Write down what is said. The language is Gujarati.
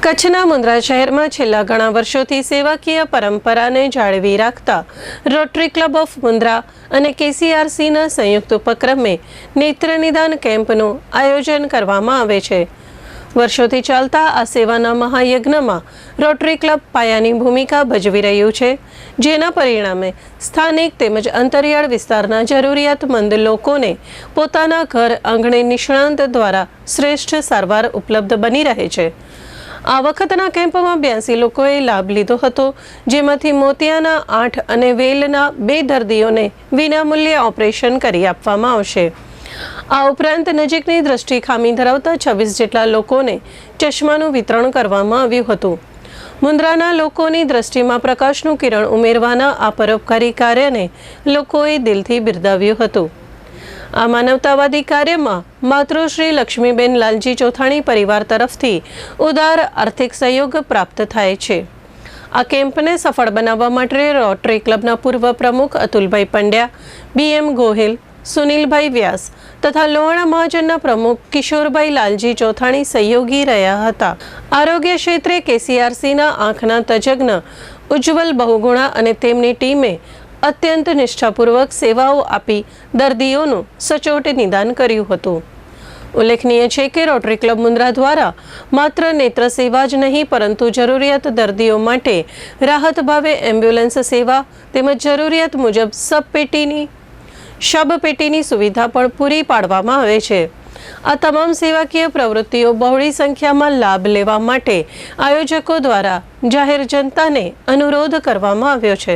કચ્છના મુન્દ્રા શહેરમાં છેલ્લા ઘણા વર્ષોથી સેવાકીય પરંપરાને જાળવી રાખતા રોટરી ક્લબ ઓફ મુન્દ્રા અને કેસીઆરસીના સંયુક્ત ઉપક્રમે નેત્ર નિદાન કેમ્પનું આયોજન કરવામાં આવે છે। વર્ષોથી ચાલતા આ સેવાના મહાયજ્ઞમાં રોટરી ક્લબ પાયાની ભૂમિકા ભજવી રહ્યું છે, જેના પરિણામે સ્થાનિક તેમજ અંતરિયાળ વિસ્તારના જરૂરિયાતમંદ લોકોને પોતાના ઘર આંગણે નિષ્ણાંત દ્વારા શ્રેષ્ઠ સારવાર ઉપલબ્ધ બની રહે છે। આ વખતના કેમ્પમાં 82 લોકોએ લાભ લીધો હતો, જેમાંથી મોતિયાના 8 અને વેલના 2 દર્દીઓને વિનામૂલ્યે ઓપરેશન કરી આપવામાં આવશે। આ ઉપરાંત નજીકની દ્રષ્ટિ ખામી ધરાવતા 26 જેટલા લોકોને ચશ્માનું વિતરણ કરવામાં આવ્યું હતું। મુન્દ્રાના લોકોની દ્રષ્ટિમાં પ્રકાશનું કિરણ ઉમેરવાના આ પરોપકારી કાર્યને લોકોએ દિલથી બિરદાવ્યું હતું। આ માનવતાવાદી કાર્યમાં માતૃશ્રી લક્ષ્મીબેન લાલજી ચોથાણી પરિવાર તરફથી ઉદાર આર્થિક સહયોગ પ્રાપ્ત થાય છે। આ કેમ્પને સફળ બનાવવા માટે રોટરી ક્લબના પૂર્વ પ્રમુખ અતુલભાઈ પંડ્યા, BM ગોહિલ, સુનિલભાઈ વ્યાસ તથા લોહાણા મહાજનના પ્રમુખ કિશોરભાઈ લાલજી ચોથાણી સહયોગી રહ્યા હતા। આરોગ્ય ક્ષેત્રે કેસીઆરસીના આંખના તજજ્ઞ ઉજ્જવલ બહુગુણા અને તેમની ટીમે અત્યંત નિષ્ઠાપૂર્વક સેવાઓ આપી દર્દીઓનું સચોટ નિદાન કર્યું હતું। ઉલ્લેખનીય છે કે રોટરી ક્લબ મુન્દ્રા દ્વારા માત્ર નેત્ર સેવા જ નહીં પરંતુ જરૂરિયાત દર્દીઓ માટે રાહત ભાવે એમ્બ્યુલન્સ સેવા તેમજ જરૂરિયાત મુજબ શબપેટીની સુવિધા પણ પૂરી પાડવામાં આવે છે। આ તમામ સેવાકીય પ્રવૃત્તિઓ બહોળી સંખ્યામાં લાભ લેવા માટે આયોજકો દ્વારા જાહેર જનતાને અનુરોધ કરવામાં આવ્યો છે।